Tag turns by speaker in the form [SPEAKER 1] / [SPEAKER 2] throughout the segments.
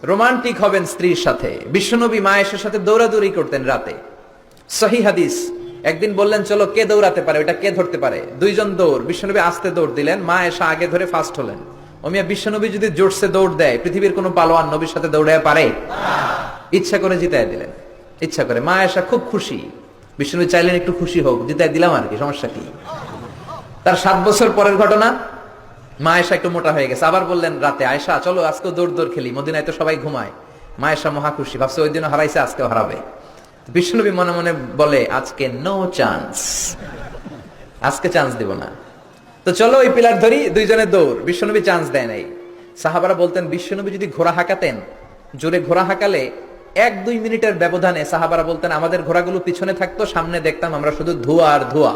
[SPEAKER 1] Romantic হবেন স্ত্রীর সাথে। বিশ্বনবী মা আয়েশার সাথে দৌড়াদৌড়ি করতেন রাতে। সহিহ হাদিস। একদিন বললেন চলো কে দৌড়াতে পারে, ওটা কে ধরতে পারে। দুইজন দৌড়, বিশ্বনবী আস্তে দৌড় দিলেন, মা আয়েশা আগে ধরে ফার্স্ট হলেন। ওমিয়া বিশ্বনবী যদি জোরসে দৌড় দেয়, পৃথিবীর কোনো পালোয়ান নবীর সাথে দৌড়ায় পারে? ইচ্ছা করে জিতায় দিলেন, ইচ্ছা করে। মা আয়েশা খুব খুশি। বিশ্বনবী চাইলেন একটু খুশি হোক, জিতায় দিলাম আর কি, সমস্যা কি। তার 7 বছর পরের ঘটনা। মা আয়েশা একটু মোটা হয়ে গেছে, আবার বললেন রাতে, আয়েশা চলো আজকে দৌড় খেলি, মদিনায় তো সবাই ঘুমায়। মা আয়েশা মহা খুশি, ভাবছে ওই দিনও হারাইছে, আজকেও হারাবে। বিশ্বনবী মনে মনে বলে আজকে নো চান্স, আজকে চান্স দিব না। তো চলো ওই পিলার ধরি, দুইজনে দৌড়। বিশ্বনবী চান্স দেয় নাই। সাহাবারা বলতেন বিশ্বনবী যদি ঘোড়া হাঁকাতেন, জোরে ঘোড়া হাঁকালে 1-2 মিনিটের ব্যবধানে সাহাবারা বলতেন আমাদের ঘোড়াগুলো পিছনে থাকতো, সামনে দেখতাম আমরা শুধু ধোঁয়া আর ধোঁয়া।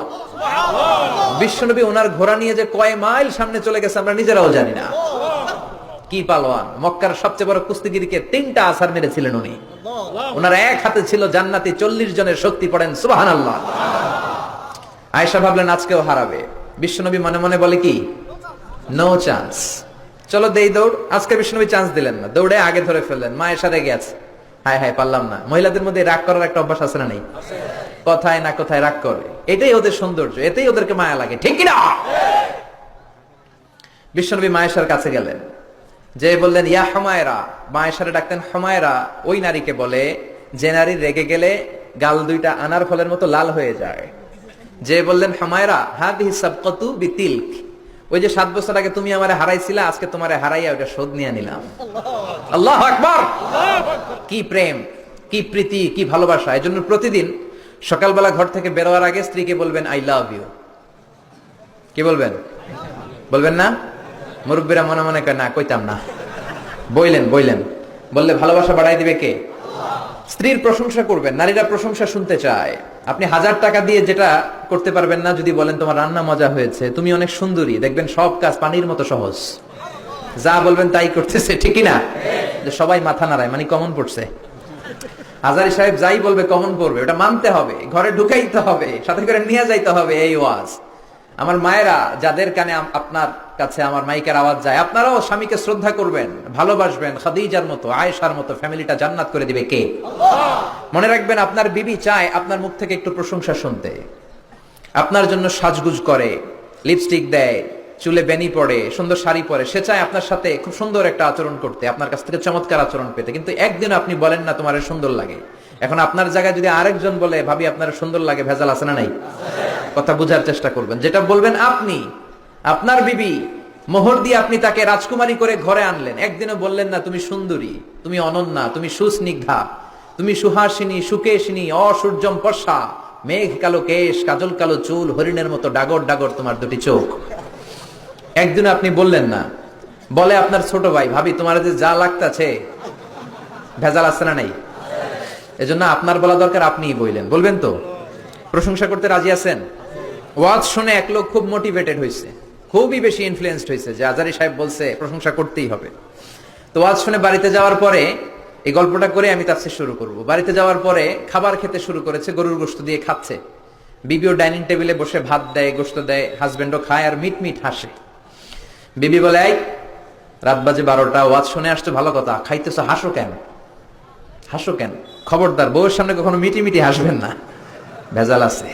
[SPEAKER 1] বিশ্বনবী ওনার ঘোড়া নিয়ে যে কয় মাইল সামনে চলে গেছে আমরা নিজেরাও জানি না। কি পালোয়ান! মক্কার সবচেয়ে বড় কুস্তিগিরকে 3টা আছাড় মেরেছিলেন উনি। ওনার এক হাতে ছিল জান্নাতি 40 জনের শক্তি, পড়েন সুবহানাল্লাহ। আয়েশা ভাবলেন আজকেও হারাবে। বিশ্বনবী মনে মনে বলে কি, নো চান্স, চলো দেই দৌড়। আজকে বিশ্বনবী চান্স দিলেন না, দৌড়ে আগে ধরে ফেললেন। মা আয়েশা রেগে আছে, হায় হায় পারলাম না। মহিলাদের মধ্যে রাগ করার একটা অভ্যাস আছে না নেই? কথায় না কথায় রাগ করে, এটাই ওদের সৌন্দর্য, এতেই ওদেরকে মায়া লাগে, ঠিক কিনা? বিশ্বনবী মা আয়েশার কাছে গেলেন, যে বললেন ইয়া হুমায়রা। মা আয়েশারে ডাকতেন হুমায়রা। ওই নারীকে বলে যে নারী রেগে গেলে গাল দুইটা আনার ফলের মতো লাল হয়ে যায়। যে বললেন হুমায়রা হাদিহি সাবকাতু বিতিলক, ওই যে 7 বছর আগে তুমি আমারে হারাইছিলা, আজকে তোমারে হারাইয়া ওটা শোধ নিয়ে নিলাম। আল্লাহু আকবার! কি প্রেম, কি প্রীতি, কি ভালোবাসা। এজন্য প্রতিদিন সকালবেলা ঘর থেকে বেরোয়ার আগে স্ত্রীকে বলবেন আই লাভ ইউ। কি বলবেন? বলবেন না? মুরব্বীরা মনে মনে কয় না, কইতাম না। বললেন বললে ভালোবাসা বাড়াই দিবে কে? স্ত্রীর প্রশংসা করবেন। নারীরা প্রশংসা শুনতে চায়। আপনি 1000 টাকা দিয়ে যেটা করতে পারবেন না, যদি বলেন তোমার রান্না মজা হয়েছে, তুমি অনেক সুন্দরী, দেখবেন সব কাজ পানির মতো সহজ। যা বলবেন তাই করতেছে, ঠিকই না? যে সবাই মাথা নাড়ায়, মানে কমন পড়ছে। হাজারি সাহেব যাই বলবে কমন পড়বে, ওটা মানতে হবে, ঘরে ঢুকাইতে হবে, সাথে করে নিয়ে যাইতে হবে। এই ওয়াজ আমার মায়েরা, যাদের কানে আপনার কাছে আমার মাইকের আওয়াজ যায়, আপনারাও স্বামীকে শ্রদ্ধা করবেন, ভালোবাসবেন। খাদিজার মতো, আয়েশার মতো ফ্যামিলিটা জান্নাত করে দিবে কে? মনে রাখবেন আপনার বিবি চায় আপনার মুখ থেকে একটু প্রশংসা শুনতে। আপনার জন্য সাজগুজ করে, লিপস্টিক দেয়, চুলে বেনি পড়ে, সুন্দর শাড়ি পরে। সে চায় আপনার সাথে খুব সুন্দর একটা আচরণ করতে, আপনার কাছ থেকে চমৎকার আচরণ পেতে। কিন্তু একদিন আপনি বলেন না তোমার সুন্দর লাগে। এখন আপনার জায়গায় যদি আরেকজন বলে ভাবি আপনার সুন্দর লাগে, ভেজাল আছে না নাই? কথা বুঝার চেষ্টা করবেন। যেটা বলবেন আপনি, আপনার বিবি, মোহর দিয়ে আপনি তাকে রাজকুমারী করে ঘরে আনলেন, একদিনও বললেন না তুমি সুন্দরী, তুমি অনন্যা, তুমি সুস্নিগ্ধা, তুমি সুহাসিনী, সুকেশিনী, অসূর্যম পর্ষা, মেঘ কালো কেশ, কাজল কালো চুল, হরিণের মতো ডাগর ডাগর তোমার দুটি চোখ। একদিন আপনি বললেন না। বলে আপনার ছোট ভাই, ভাবি তোমার যে যা লাগতাছে, ভেজাল আছে না নাই? এজন্য আপনার বলা দরকার, আপনিই বললেন। বলবেন তো? প্রশংসা করতে রাজি আছেন? ওয়াজ শুনে এক লোক খুব মোটিভেটেড হয়েছে, খুবই বেশি ইনফ্লুয়েন্সড হয়েছে যে আজারি সাহেব বলছে প্রশংসা করতেই হবে। তো ওয়াজ শুনে বাড়িতে যাওয়ার পরে, এই গল্পটা করে আমি তাফসীর শুরু করব। বাড়িতে যাওয়ার পরে খাবার খেতে শুরু করেছে, গরুর গোশত দিয়ে খাচ্ছে। বিবিও ডাইনিং টেবিলে বসে ভাত দেয়, গোশত দেয়, হাজবেন্ডও খায় আর মিট হাসে। বিবি বলে এই রাত বাজে 12টা, ওয়াজ শুনে আসছো ভালো কথা, খাইতেছো, হাসো কেন? হাসো কেন? খবরদার বউয়ের সামনে কখনো মিটি হাসবেন না, ভেজাল আছে।